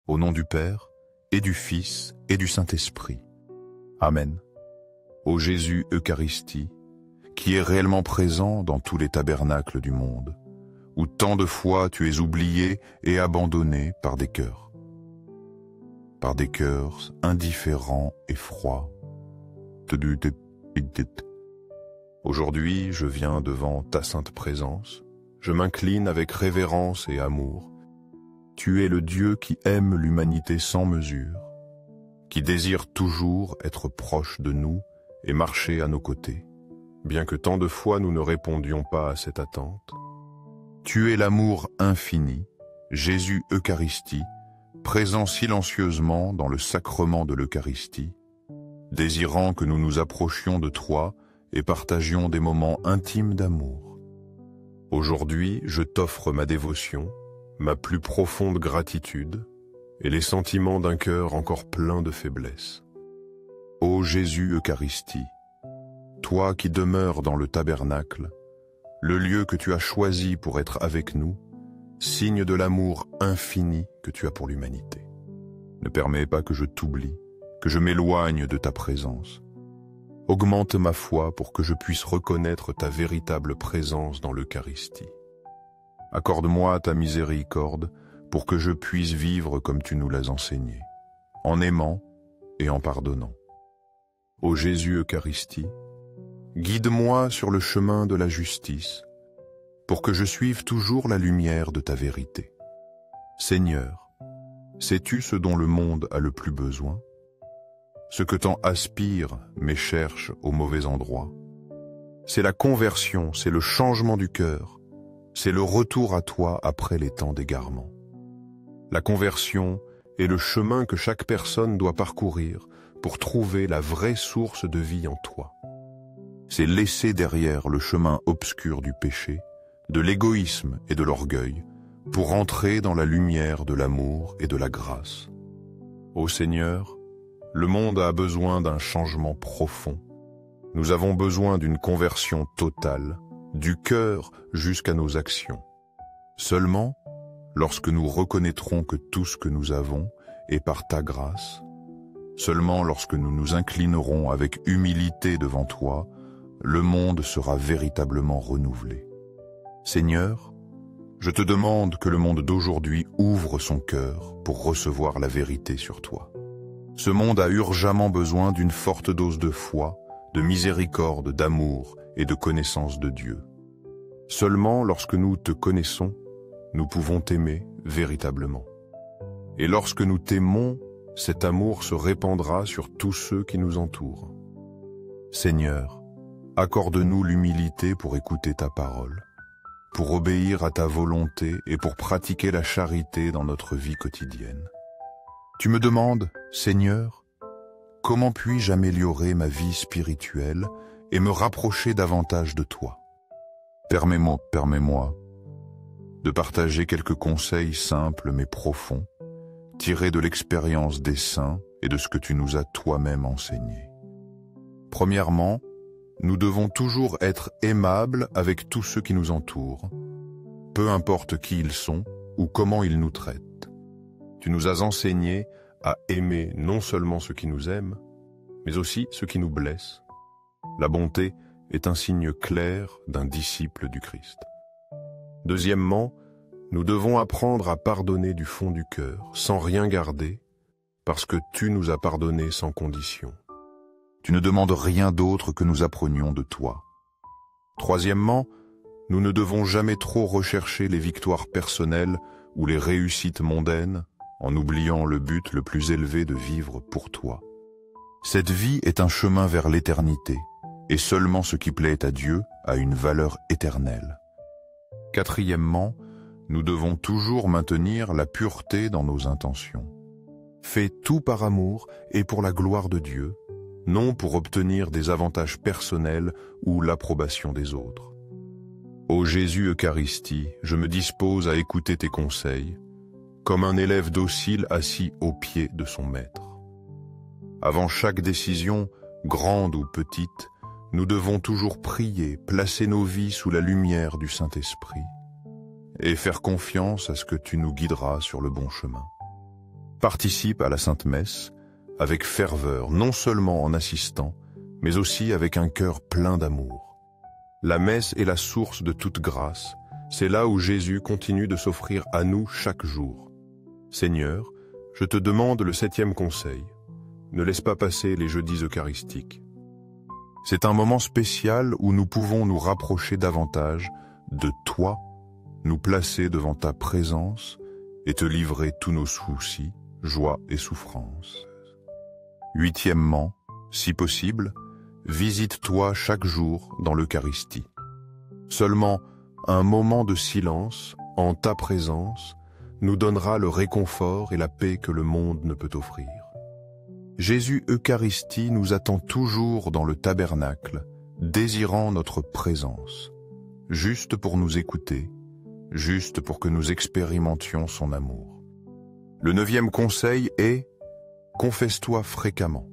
Au nom du Père, et du Fils, et du Saint-Esprit. Amen. Ô Jésus Eucharistie, qui est réellement présent dans tous les tabernacles du monde, où tant de fois tu es oublié et abandonné par des cœurs indifférents et froids. Aujourd'hui, je viens devant ta sainte présence, je m'incline avec révérence et amour. Tu es le Dieu qui aime l'humanité sans mesure, qui désire toujours être proche de nous et marcher à nos côtés, bien que tant de fois nous ne répondions pas à cette attente. Tu es l'amour infini, Jésus Eucharistie, présent silencieusement dans le sacrement de l'Eucharistie, désirant que nous nous approchions de toi et partagions des moments intimes d'amour. Aujourd'hui, je t'offre ma dévotion, ma plus profonde gratitude et les sentiments d'un cœur encore plein de faiblesse. Ô Jésus Eucharistie, toi qui demeures dans le tabernacle, le lieu que tu as choisi pour être avec nous, signe de l'amour infini que tu as pour l'humanité. Ne permets pas que je t'oublie, que je m'éloigne de ta présence. Augmente ma foi pour que je puisse reconnaître ta véritable présence dans l'Eucharistie. Accorde-moi ta miséricorde pour que je puisse vivre comme tu nous l'as enseigné, en aimant et en pardonnant. Ô Jésus Eucharistie, guide-moi sur le chemin de la justice, pour que je suive toujours la lumière de ta vérité. Seigneur, sais-tu ce dont le monde a le plus besoin? Ce que tant aspire mais cherche au mauvais endroit. C'est la conversion, c'est le changement du cœur, c'est le retour à toi après les temps d'égarement. La conversion est le chemin que chaque personne doit parcourir pour trouver la vraie source de vie en toi. C'est laisser derrière le chemin obscur du péché, de l'égoïsme et de l'orgueil, pour entrer dans la lumière de l'amour et de la grâce. Ô Seigneur, le monde a besoin d'un changement profond. Nous avons besoin d'une conversion totale, du cœur jusqu'à nos actions. Seulement, lorsque nous reconnaîtrons que tout ce que nous avons est par ta grâce, seulement lorsque nous nous inclinerons avec humilité devant toi, le monde sera véritablement renouvelé. Seigneur, je te demande que le monde d'aujourd'hui ouvre son cœur pour recevoir la vérité sur toi. Ce monde a urgemment besoin d'une forte dose de foi, de miséricorde, d'amour et de connaissance de Dieu. Seulement lorsque nous te connaissons, nous pouvons t'aimer véritablement. Et lorsque nous t'aimons, cet amour se répandra sur tous ceux qui nous entourent. Seigneur, accorde-nous l'humilité pour écouter ta parole, pour obéir à ta volonté et pour pratiquer la charité dans notre vie quotidienne. Tu me demandes, Seigneur, comment puis-je améliorer ma vie spirituelle et me rapprocher davantage de toi? Permets-moi de partager quelques conseils simples mais profonds, tirés de l'expérience des saints et de ce que tu nous as toi-même enseigné. Premièrement, nous devons toujours être aimables avec tous ceux qui nous entourent, peu importe qui ils sont ou comment ils nous traitent. Tu nous as enseigné à aimer non seulement ceux qui nous aiment, mais aussi ceux qui nous blessent. La bonté est un signe clair d'un disciple du Christ. Deuxièmement, nous devons apprendre à pardonner du fond du cœur, sans rien garder, parce que tu nous as pardonné sans condition. Tu ne demandes rien d'autre que nous apprenions de toi. Troisièmement, nous ne devons jamais trop rechercher les victoires personnelles ou les réussites mondaines, en oubliant le but le plus élevé de vivre pour toi. Cette vie est un chemin vers l'éternité, et seulement ce qui plaît à Dieu a une valeur éternelle. Quatrièmement, nous devons toujours maintenir la pureté dans nos intentions. Fais tout par amour et pour la gloire de Dieu, non pour obtenir des avantages personnels ou l'approbation des autres. Ô Jésus Eucharistie, je me dispose à écouter tes conseils, comme un élève docile assis aux pieds de son maître. Avant chaque décision, grande ou petite, nous devons toujours prier, placer nos vies sous la lumière du Saint-Esprit et faire confiance à ce que tu nous guideras sur le bon chemin. Participe à la Sainte Messe avec ferveur, non seulement en assistant, mais aussi avec un cœur plein d'amour. La messe est la source de toute grâce. C'est là où Jésus continue de s'offrir à nous chaque jour. Seigneur, je te demande le 7e conseil. Ne laisse pas passer les jeudis eucharistiques. C'est un moment spécial où nous pouvons nous rapprocher davantage de toi, nous placer devant ta présence et te livrer tous nos soucis, joies et souffrances. 8e, si possible, visite-toi chaque jour dans l'Eucharistie. Seulement un moment de silence en ta présence nous donnera le réconfort et la paix que le monde ne peut offrir. Jésus Eucharistie nous attend toujours dans le tabernacle, désirant notre présence, juste pour nous écouter, juste pour que nous expérimentions son amour. Le 9e conseil est « Confesse-toi fréquemment ».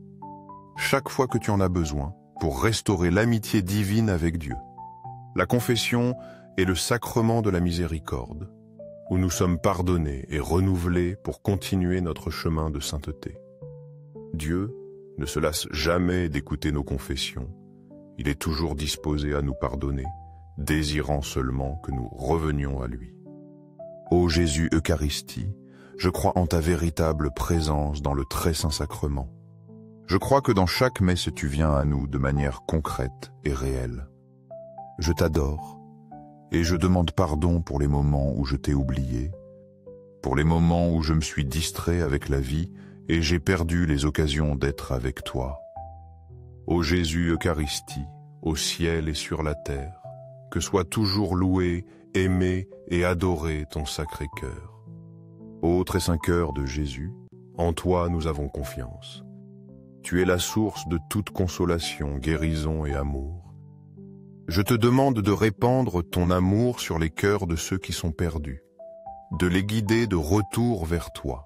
Chaque fois que tu en as besoin, pour restaurer l'amitié divine avec Dieu. La confession est le sacrement de la miséricorde, où nous sommes pardonnés et renouvelés pour continuer notre chemin de sainteté. Dieu ne se lasse jamais d'écouter nos confessions. Il est toujours disposé à nous pardonner, désirant seulement que nous revenions à lui. Ô Jésus Eucharistie, je crois en ta véritable présence dans le très saint sacrement. Je crois que dans chaque messe tu viens à nous de manière concrète et réelle. Je t'adore et je demande pardon pour les moments où je t'ai oublié, pour les moments où je me suis distrait avec la vie et j'ai perdu les occasions d'être avec toi. Ô Jésus Eucharistie, au ciel et sur la terre, que soit toujours loué, aimé et adoré ton sacré cœur. Ô très saint cœur de Jésus, en toi nous avons confiance. Tu es la source de toute consolation, guérison et amour. Je te demande de répandre ton amour sur les cœurs de ceux qui sont perdus, de les guider de retour vers toi.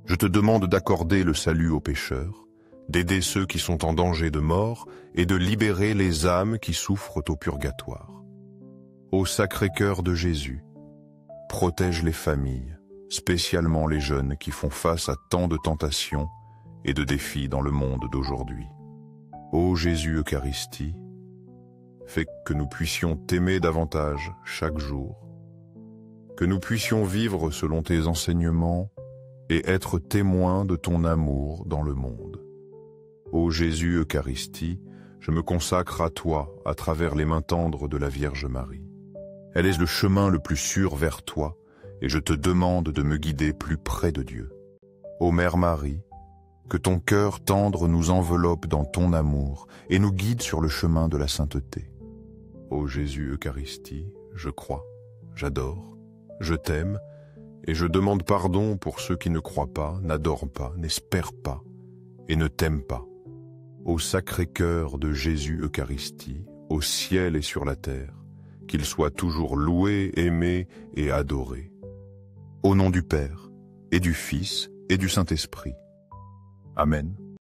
Je te demande d'accorder le salut aux pécheurs, d'aider ceux qui sont en danger de mort et de libérer les âmes qui souffrent au purgatoire. Ô Sacré-Cœur de Jésus, protège les familles, spécialement les jeunes qui font face à tant de tentations et de défis dans le monde d'aujourd'hui. Ô Jésus Eucharistie, fais que nous puissions t'aimer davantage chaque jour, que nous puissions vivre selon tes enseignements et être témoins de ton amour dans le monde. Ô Jésus Eucharistie, je me consacre à toi à travers les mains tendres de la Vierge Marie. Elle est le chemin le plus sûr vers toi et je te demande de me guider plus près de Dieu. Ô Mère Marie, que ton cœur tendre nous enveloppe dans ton amour et nous guide sur le chemin de la sainteté. Ô Jésus Eucharistie, je crois, j'adore, je t'aime et je demande pardon pour ceux qui ne croient pas, n'adorent pas, n'espèrent pas et ne t'aiment pas. Ô Sacré-Cœur de Jésus Eucharistie, au ciel et sur la terre, qu'il soit toujours loué, aimé et adoré. Au nom du Père, et du Fils, et du Saint-Esprit. Amen.